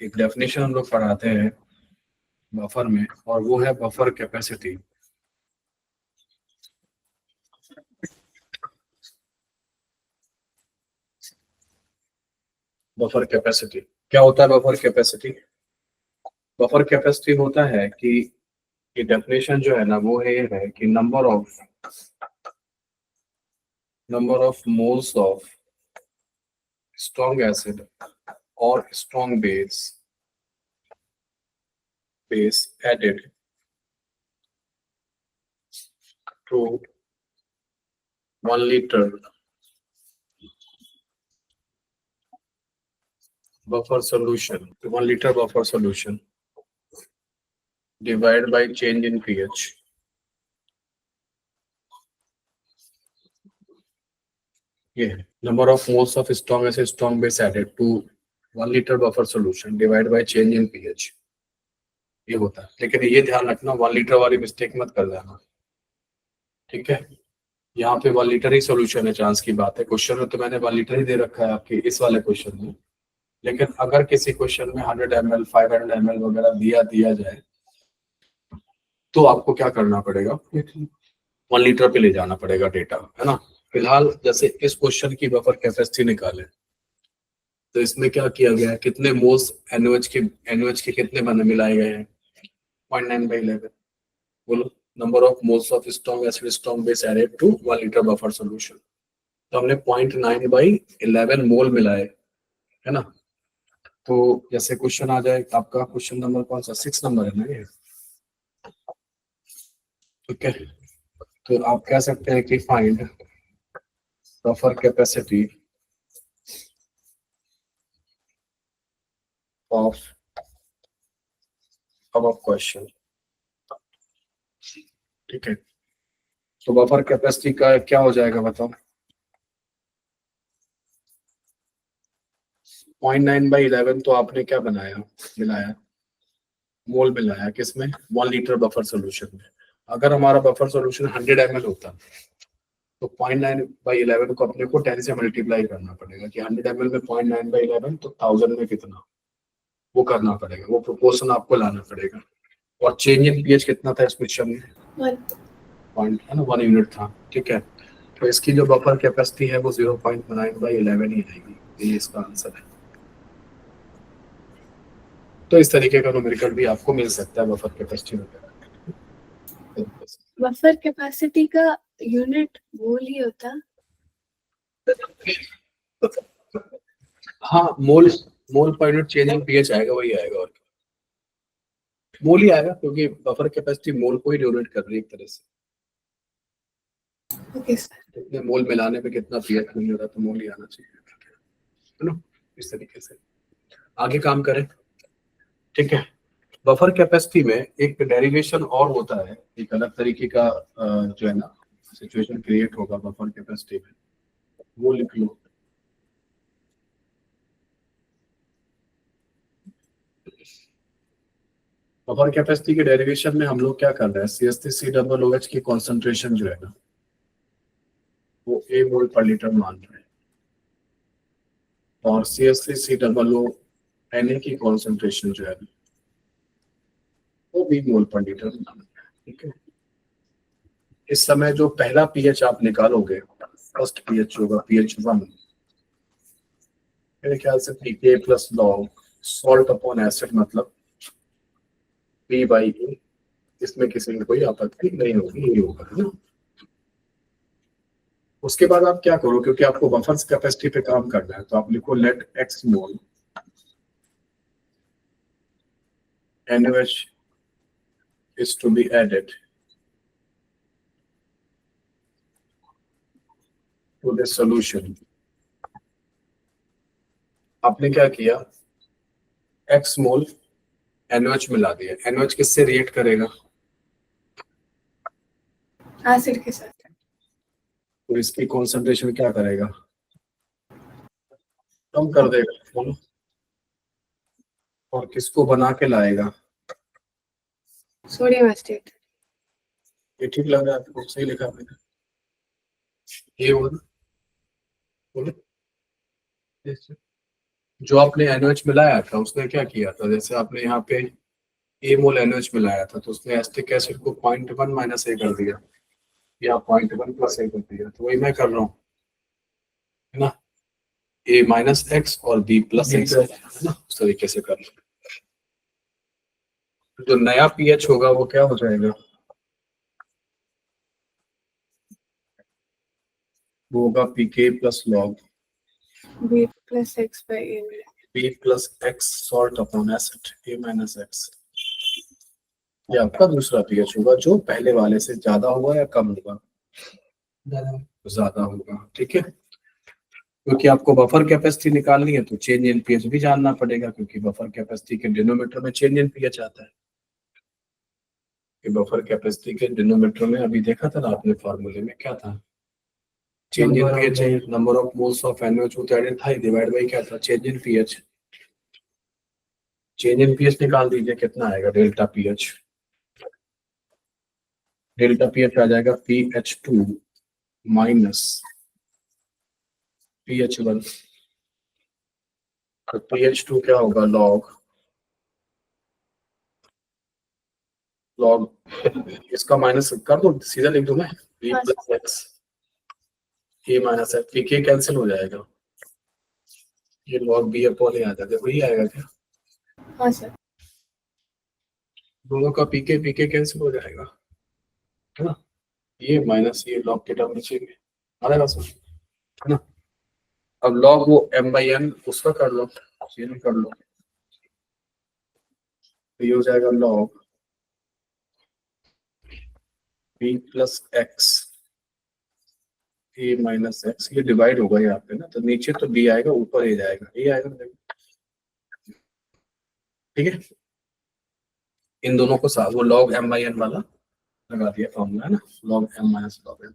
एक डेफिनेशन हम लोग पढ़ाते हैं बफर में, और वो है बफर कैपेसिटी। बफर कैपेसिटी क्या होता है? बफर कैपेसिटी, बफर कैपेसिटी होता है कि ये डेफिनेशन जो है ना वो है कि number of moles of strong acid और strong base added to 1 liter buffer solution, 1 liter buffer solution divided by change in pH. ये number of moles of strong acid strong base added to 1 liter buffer solution divided by change in pH, ये होता है। लेकिन ये ध्यान रखना 1 litre वाली mistake मत कर देना, ठीक है? यहाँ पे 1 लीटर ही सोल्यूशन है, चांस की बात है। क्वेश्चन में तो मैंने 1 लीटर ही दे रखा है आपके इस वाले क्वेश्चन में, लेकिन अगर किसी क्वेश्चन में 100 ml 500 ml वगैरह दिया जाए तो आपको क्या करना पड़ेगा, 1 लीटर पे ले जाना पड़ेगा डेटा, है ना? फिलहाल जैसे इस क्वेश्चन की बफर कैपेसिटी निकाले तो इसमें क्या किया गया है, कितने मोल्स NaOH के कितने बने मिलाए गए हैं? 0.9/11। बोलो, number of moles of strong acid strong base added to 1 litre buffer solution. तो हमने 0.9/11 मोल मिलाए, है ना? तो जैसे क्वेश्चन आ जाए आपका, क्वेश्चन नंबर कौन सा, 6 नंबर है ना ये, ठीक है? तो आप कह सकते हैं कि फाइंड बफर कैपेसिटी ऑफ अब क्वेश्चन, ठीक है? तो बफर कैपेसिटी का क्या हो जाएगा बताओ? 0.9/11 तो आपने क्या बनाया, मिलाया, मोल मिलाया किसमें? 1 लीटर बफर सॉल्यूशन में। अगर हमारा बफर सॉल्यूशन 100 ml होता तो 0.9/11 को अपने को 10 से मल्टीप्लाई करना पड़ेगा कि 100 ml में 0.9/11 तो 1000 में कितना, वो करना पड़ेगा, वो प्रोपोर्शन आपको लाना पड़ेगा। और चेंज इन पीएच कितना था इस क्वेश्चन में? 1 यूनिट था, ठीक है? तो इसकी जो बफर कैपेसिटी है वो 0.9/11 ही रहेगी, ये इसका आंसर है। तो इस तरीके का न्यूमेरिकल भी आपको मिल सकता है बफर कैपेसिटी वगैरह। बफर कैपेसिटी का यूनिट मोल ही होता? हाँ, मोल per unit change in pH आएगा, वही आएगा, और मोल ही आएगा, क्योंकि बफर कैपेसिटी मोल को ही यूनिट कर रही है एक तरह से। Okay sir. कितने मोल मिलाने पे कितना पीएच नहीं हो रहा, तो मोल ही आना चाहिए, है ना? इस तरीके से आगे काम करें, ठीक है? बफर कैपेसिटी में एक डेरिवेशन और होता है, एक अलग तरीके का जो है ना सिचुएशन क्रिएट होगा बफर कैपेसिटी में, वो लिख लो। बफर कैपेसिटी के डेरिवेशन में हम लोग क्या कर रहे हैं, CH3COOH की कॉन्सेंट्रेशन जो है ना वो A मोल पर लीटर मान रहे हैं, और CH3COO Na की कॉन्सेंट्रेशन जो है ना वो B मोल पर लीटर मान रहे हैं, ठीक है? इस समय जो पहला पीएच आप निकालोगे, फर्स्ट पीएच होगा pH 1, मेरे ख्याल से pK plus log salt upon acid मतलब P/E, इसमें किसी में कोई आपत्ति नहीं होगी, ये होगा, है ना? उसके बाद आप क्या करो, क्योंकि आपको बफर कैपेसिटी पे काम करना है, तो आप लिखो let x mole NaOH is to be added to the solution। आपने क्या किया, x मोल NaOH मिला दिया। NaOH किससे रिएक्ट करेगा? एसिड के साथ। तो इसकी कॉन्सेंट्रेशन क्या करेगा, कम कर देगा, बोलो। और किसको बना के लाएगा? Sodium acetate. ये ठीक लग रहा है आपको? सही लिखा मैंने, ये होगा, बोलो। जो आपने NaOH मिलाया था उसने क्या किया था, जैसे आपने यहाँ पे A मोल NaOH मिलाया था तो उसने एसिटिक एसिड को 0.1 माइनस ए कर दिया या 0.1 प्लस ए कर दिया, तो वही मैं कर रहा हूँ, है ना, A माइनस एक्स और B प्लस एक्स, है ना, उस तरीके से कर लो। जो नया pH होगा वो क्या हो जाएगा, वो होगा pK plus log B plus X by A. B plus x salt upon acid A minus x. ये आपका दूसरा pH होगा जो पहले वाले से ज्यादा होगा या कम होगा, ज्यादा होगा, ठीक है। क्योंकि आपको बफर कैपेसिटी निकालनी है तो चेंज इन pH भी जानना पड़ेगा, क्योंकि बफर कैपेसिटी के डिनोमीटर में चेंज इन pH आता है। कि बफर कैपेसिटी के डिनोमीटर में अभी देखा था ना आपने, फॉर्मूले में क्या था, चेंज इन pH है, number of moles of NaOH वो तो एडेड था ही, डिवाइड बाई क्या था, change in pH। Change in pH निकाल दीजिए, कितना आएगा, डेल्टा pH। डेल्टा pH आ जाएगा pH2 माइनस pH1। तो pH2 क्या होगा, लॉग इसका माइनस कर दो, सीधा लिख दो मैं, B plus x A minus x, pK cancel हो जाएगा, ये लॉग B अपॉन A आ जाएगा, वही आएगा क्या, हाँ सर। दोनों का पीके पीके कैंसिल हो जाएगा, है ना, ये माइनस ये लॉग के टर्म नीचे में आ जाएगा सर, है ना। अब लॉग वो m/n उसका कर लो, ये नहीं कर लो, तो ये हो जाएगा log B plus x A minus x, ये डिवाइड होगा यहाँ पे ना, तो नीचे तो B आएगा, ऊपर A जाएगा, ये आएगा, ठीक है। इन दोनों को साथ वो लॉग m/n वाला लगा दिया फॉर्मूला, है ना, log m minus log n।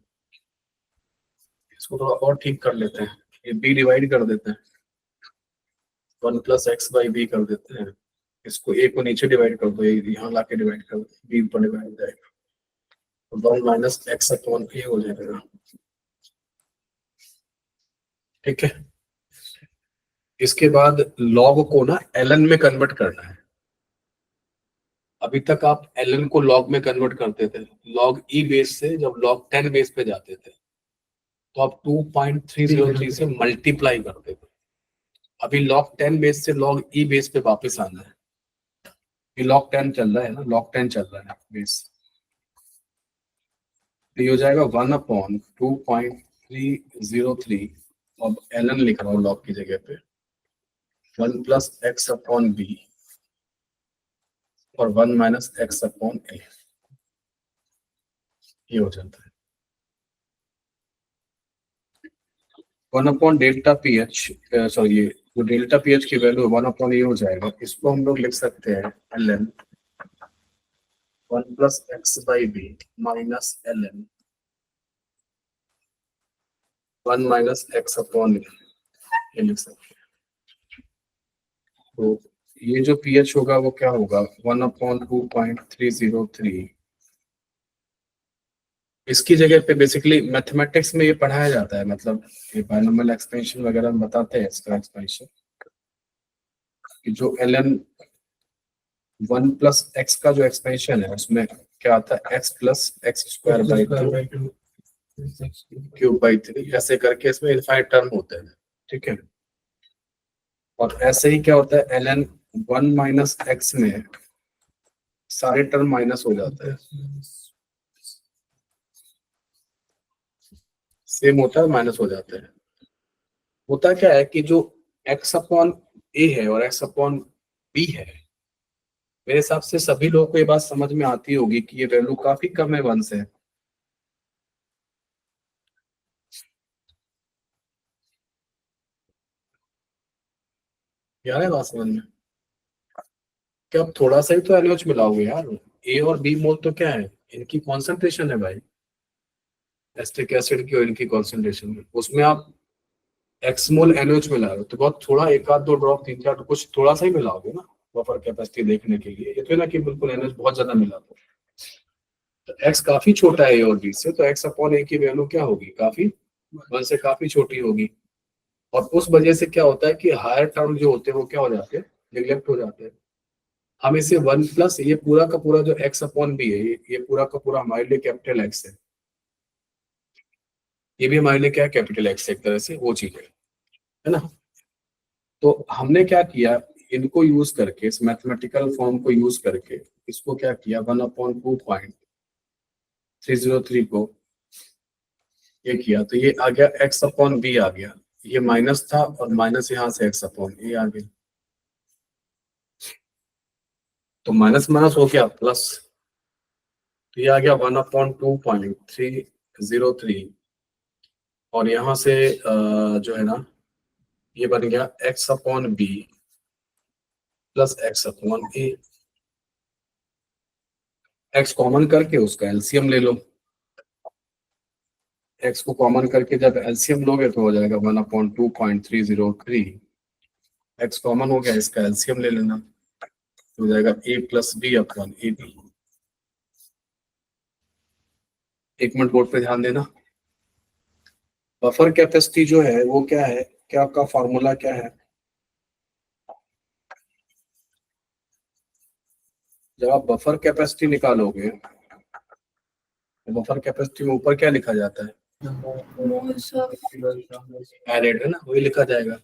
इसको थोड़ा और ठीक कर लेते हैं, ये B डिवाइड कर देते हैं, 1 प्लस एक्स बाई बी कर देते हैं, इसको A को नीचे डिवाइड कर दो, यहाँ लाके डिवाइड कर दो, B ऊपर डिवाइड हो जाएगा, तो 1 माइनस एक्स अपॉन A हो जाएगा, ठीक है। इसके बाद लॉग को ना ln में कन्वर्ट करना है। अभी तक आप ln को लॉग में कन्वर्ट करते थे, लॉग E बेस से जब लॉग 10 बेस पे जाते थे तो आप 2.303 से मल्टीप्लाई करते थे। अभी लॉग 10 बेस से लॉग E बेस पे वापस आना है, ये लॉग 10 चल रहा है ना, लॉग 10 चल रहा है बेस, तो ये हो जाएगा 1/2.303, अब ln लिख रहा हूँ लॉग की जगह पे, 1 प्लस एक्स अपॉन बी और 1 माइनस एक्स अपॉन ए, ये हो जाता है 1 अपॉन डेल्टा pH, सॉरी ये जो डेल्टा pH की वैल्यू 1 अपॉन ये हो जाएगा, इसको हम लोग लिख सकते हैं ln 1 plus x by b minus ln 1 minus x upon ये लिख सकते हैं। तो ये जो pH होगा वो क्या होगा, 1/2.303। इसकी जगह पे बेसिकली मैथमेटिक्स में ये पढ़ाया जाता है, मतलब ये बायनॉमियल एक्सपेंशन वगैरह में बताते हैं इसका एक्सपेंशन, कि जो ln 1 प्लस एक्स का जो एक्सपेंशन है उसमें क्या आता है, x plus x square by 2 cube by 3, ऐसे करके इसमें इनफाइनाइट टर्म होते हैं, ठीक है। और ऐसे ही क्या होता है, ln 1 माइनस एक्स में सारे टर्म माइनस हो जाते हैं, सेम होता है माइनस हो जाते हैं। होता क्या है कि जो x अपॉन ए है और x अपॉन बी है, मेरे हिसाब से सभी लोगों को ये बात समझ में आती होगी कि ये वैल्यू काफी कम है 1 से, यार है बात समझ में, क्या आप थोड़ा सा ही तो NaOH मिलाओगे यार, ए और बी मोल तो क्या है, इनकी कॉन्सेंट्रेशन है भाई, एसिटिक एसिड की और इनकी कॉन्सेंट्रेशन में, उसमें आप एक्स मोल NaOH मिला रहे हो तो बहुत थोड़ा, एक आध दो ड्रॉप 3-4 कुछ थोड़ा सा ही मिलाओगे ना, बफर कैपेसिटी देखने के लिए, ये तो ना कि बिल्कुल NaOH बहुत ज्यादा मिला तो एक्स काफी छोटा है ए और बी से, तो एक्स अपॉन ए की वैल्यू क्या होगी, काफी 1 से काफी छोटी होगी, और उस वजह से क्या होता है कि हायर टर्म जो होते हैं वो क्या हो जाते हैं, निग्लेक्ट हो जाते हैं। हम इसे 1 प्लस ये पूरा का पूरा जो x अपॉन बी है, ये पूरा का पूरा हमारे लिए कैपिटल एक्स है, ये भी हमारे लिए क्या है, कैपिटल एक्स, एक तरह से वो चीज है ना। तो हमने क्या किया, इनको यूज करके, इस मैथमेटिकल फॉर्म को यूज करके इसको क्या किया, 1/2.303 को ये किया, तो ये आ गया x अपॉन बी आ गया, ये माइनस था और माइनस यहाँ से x अपॉन ए आ गया, तो माइनस माइनस हो गया प्लस, तो ये आ गया 1/2.303 और यहाँ से जो है ना ये बन गया x upon B plus x upon A. x common करके उसका एलसीएम ले लो, x को कॉमन करके जब एलसीएम लोगे तो हो जाएगा 1/2.303, x कॉमन हो गया, इसका एलसीएम ले लेना, हो जाएगा a plus b upon a b. एक मिनट बोर्ड पे ध्यान देना। बफर कैपेसिटी जो है वो क्या है, क्या आपका फॉर्मूला क्या है, जब आप बफर कैपेसिटी निकालोगे तो बफर कैपेसिटी में ऊपर क्या लिखा जाता है, Moles of एरेड है ना, वही लिखा जाएगा।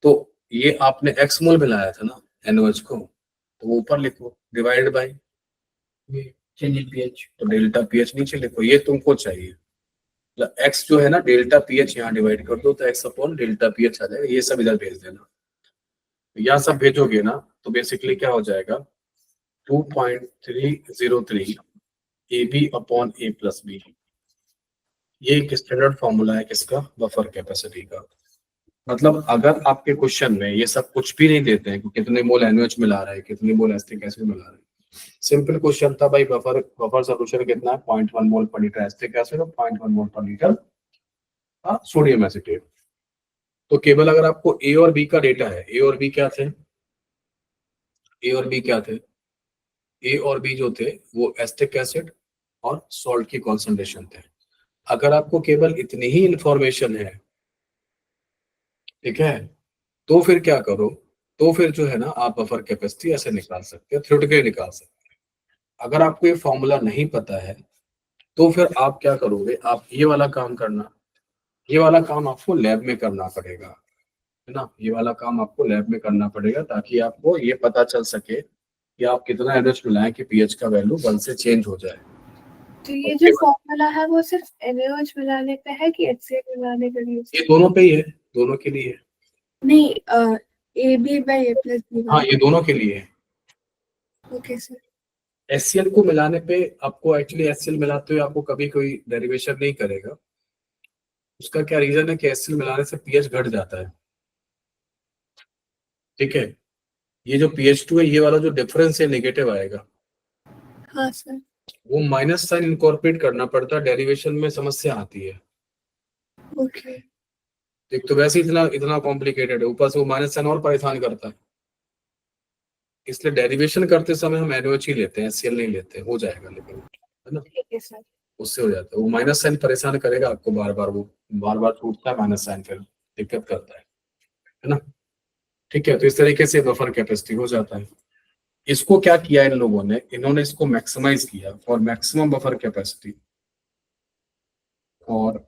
तो ये आपने एक्स मोल मिलाया था ना एनओएच को, तो वो ऊपर लिखो divide by change in pH, तो डेल्टा पीएच नीचे लिखो, ये तुमको चाहिए। मतलब एक्स जो है ना डेल्टा पीएच यहाँ डिवाइड कर दो तो एक्स अपॉन डेल्टा पीएच आ जाएगा, ये सब इधर भेज देना। यहाँ सब भेजोगे ना तो बेसिकली क्या हो जाएगा, 2.303 a b upon a plus b. ये एक स्टैंडर्ड फॉर्मूला है किसका, बफर कैपेसिटी का। मतलब अगर आपके क्वेश्चन में ये सब कुछ भी नहीं देते हैं कि कितने मोल एनओएच मिला रहा है, कितने मोल एस्टिक एसिड मिला रहा है, सिंपल क्वेश्चन था भाई बफर बफर सॉल्यूशन कितना है, 0.1 मोल पर लीटर एस्टिक एसिड और 0.1 मोल पर लीटर सोडियम एसिटेट। तो केवल अगर आपको ए और बी का डेटा है, ए और बी क्या थे, ए और बी क्या थे, ए और बी जो थे वो एस्टिक एसिड और सॉल्ट की कॉन्सेंट्रेशन थे। अगर आपको केवल इतनी ही इंफॉर्मेशन है, ठीक है, तो फिर क्या करो, तो फिर जो है ना आप बफर कैपेसिटी ऐसे निकाल सकते हो, थ्योरेटिकली निकाल सकते हो। अगर आपको ये फॉर्मूला नहीं पता है तो फिर आप क्या करोगे, आप ये वाला काम करना, ये वाला काम आपको लैब में करना पड़ेगा, है ना, ये वाला काम आपको लैब में करना पड़ेगा ताकि आपको ये पता चल सके कि आप कितना एनएच मिलाएं कि पीएच का वैल्यू 1 से चेंज हो जाए। तो ये जो फॉर्मूला है वो सिर्फ NaOH मिलाने पे है कि HCl मिलाने के लिए? ये दोनों पे ही है, दोनों के लिए है। नहीं, AB/A+B। हाँ ये दोनों के लिए है। Okay sir. एचसीएल को मिलाने पे आपको एक्चुअली एचसीएल मिलाते हुए आपको कभी कोई डेरिवेशन नहीं करेगा, उसका क्या रीजन है कि एचसीएल मिलाने से पीएच घट जाता है, ठीक है। ये जो pH2 है, ये वाला जो डिफरेंस है नेगेटिव आएगा, हाँ सर। वो माइनस साइन इनकॉर्पोरेट करना पड़ता है, डेरिवेशन में समस्या आती है। ओके। एक तो वैसे ही इतना इतना कॉम्प्लिकेटेड है, ऊपर से वो माइनस साइन और परेशान करता है, इसलिए डेरिवेशन करते समय हम NaOH ही लेते हैं, HCl नहीं लेते, हो जाएगा लेकिन, है ना, ठीक है सर। उससे हो जाता है। वो माइनस साइन परेशान करेगा आपको बार बार, वो बार बार छूटता है माइनस साइन, फिर दिक्कत करता है ना। ठीक है, तो इस तरीके से बफर कैपेसिटी हो जाता है। इसको क्या किया इन लोगों ने, इन्होंने इसको मैक्सिमाइज किया फॉर मैक्सिमम बफर कैपेसिटी, और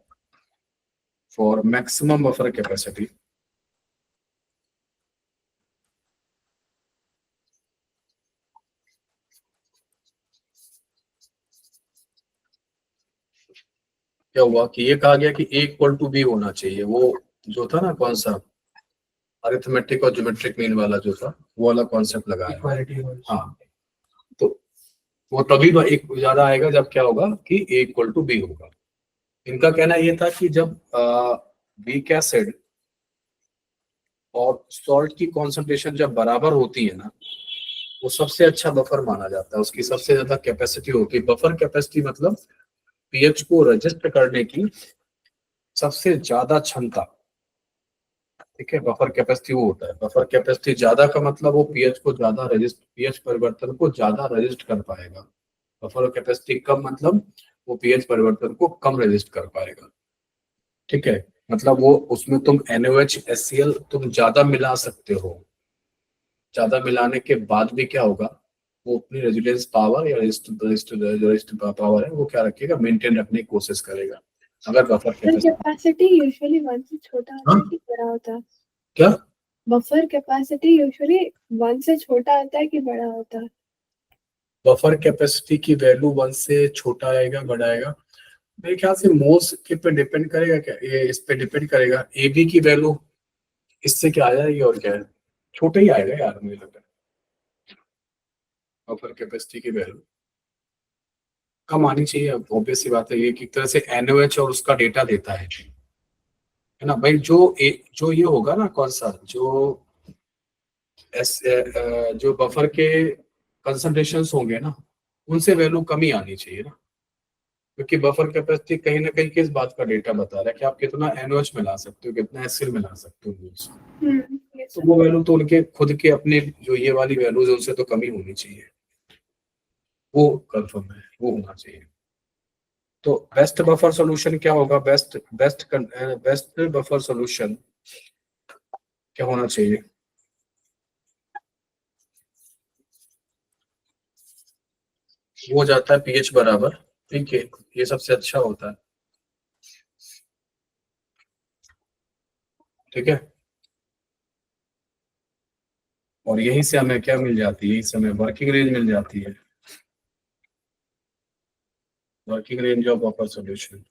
फॉर मैक्सिमम बफर कैपेसिटी क्या हुआ कि ये कहा गया कि A इक्वल टू बी होना चाहिए, वो जो था ना कौन सा अरिथमेटिक और ज्योमेट्रिक मीन वाला जो था, वो वाला कॉन्सेप्ट लगाया। हाँ, तो वो तभी एक ज्यादा आएगा जब क्या होगा कि A इक्वल टू बी होगा। इनका कहना ये था कि जब वीक एसिड और सॉल्ट की कॉन्सेंट्रेशन जब बराबर होती है ना, वो सबसे अच्छा बफर माना जाता है, उसकी सबसे ज्यादा कैपेसिटी होती है। बफर कैपेसिटी मतलब पीएच को रजिस्टर करने की सबसे ज्यादा क्षमता, ठीक है, बफर कैपेसिटी वो होता है। बफर कैपेसिटी ज्यादा का मतलब वो पीएच को ज्यादा रजिस्ट, पीएच परिवर्तन को ज्यादा रजिस्ट कर पाएगा। बफर कैपेसिटी कम मतलब वो पीएच परिवर्तन को कम रजिस्ट कर पाएगा, ठीक है। मतलब वो उसमें तुम NaOH HCl तुम ज्यादा मिला सकते हो, ज्यादा मिलाने के बाद भी क्या होगा, वो अपनी रेजिडेंस पावर या रेजिस्ट पावर है वो क्या रखेगा, मेंटेन रखने की कोशिश करेगा। अगर buffer buffer capacity capacity usually 1 से छोटा होता है कि बड़ा होता है? क्या, बफर कैपेसिटी यूजुअली 1 से छोटा होता है कि बड़ा होता है? बफर कैपेसिटी की वैल्यू 1 से छोटा आएगा बड़ा आएगा, मेरे ख्याल से मोल्स के पे डिपेंड करेगा क्या, ये इस पे डिपेंड करेगा, AB की वैल्यू इससे क्या आ जाएगी और क्या है, छोटा ही आएगा यार मुझे लगता है, बफर कैपेसिटी की वैल्यू कम आनी चाहिए। ऑब्वियस सी बात है, ये एक तरह से NaOH और उसका डेटा देता है ना भाई। जो ये होगा ना, कौन सा जो जो बफर के कंसंट्रेशंस होंगे ना, उनसे वैल्यू कम ही आनी चाहिए ना, क्योंकि बफर कैपेसिटी कहीं ना कहीं किस बात का डेटा बता रहा है कि आप कितना NaOH मिला सकते हो, कितना HCl मिला सकते हो। ये तो सब। वो वैल्यू तो उनके खुद के अपने जो ये वाली वैल्यूज है उनसे तो कम ही होनी चाहिए, वो कंफर्म है, वो होना चाहिए। तो बेस्ट बफर सॉल्यूशन क्या होगा, बेस्ट बफर सॉल्यूशन क्या होना चाहिए, वो हो जाता है pH बराबर, ठीक है, ये सबसे अच्छा होता है, ठीक है। और यहीं से हमें क्या मिल जाती है, यहीं से हमें वर्किंग रेंज मिल जाती है, working range of buffer solution.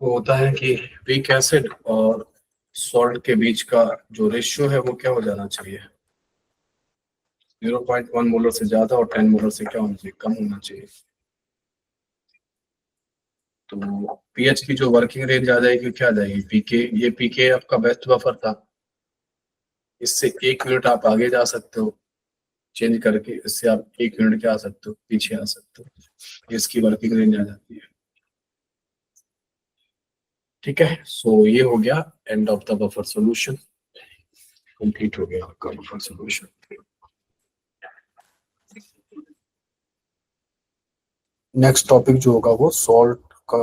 वो होता है कि वीक एसिड और सॉल्ट के बीच का जो रेशियो है वो क्या हो जाना चाहिए, 0.1 मोलर से ज्यादा और 10 मोलर से क्या होना चाहिए, कम होना चाहिए। तो पीएच की जो वर्किंग रेंज आ जाएगी क्या आ जाएगी, पीके, ये पीके आपका बेस्ट बफर था, इससे 1 यूनिट आप आगे जा सकते हो, चेंज करके इससे आप 1 यूनिट क्या आ सकते हो, पीछे आ सकते हो, इसकी वर्किंग रेंज आ जाती है, ठीक है। सो ये हो गया end of the buffer solution, complete हो गया आपका बफर सॉल्यूशन। नेक्स्ट टॉपिक जो होगा वो सॉल्ट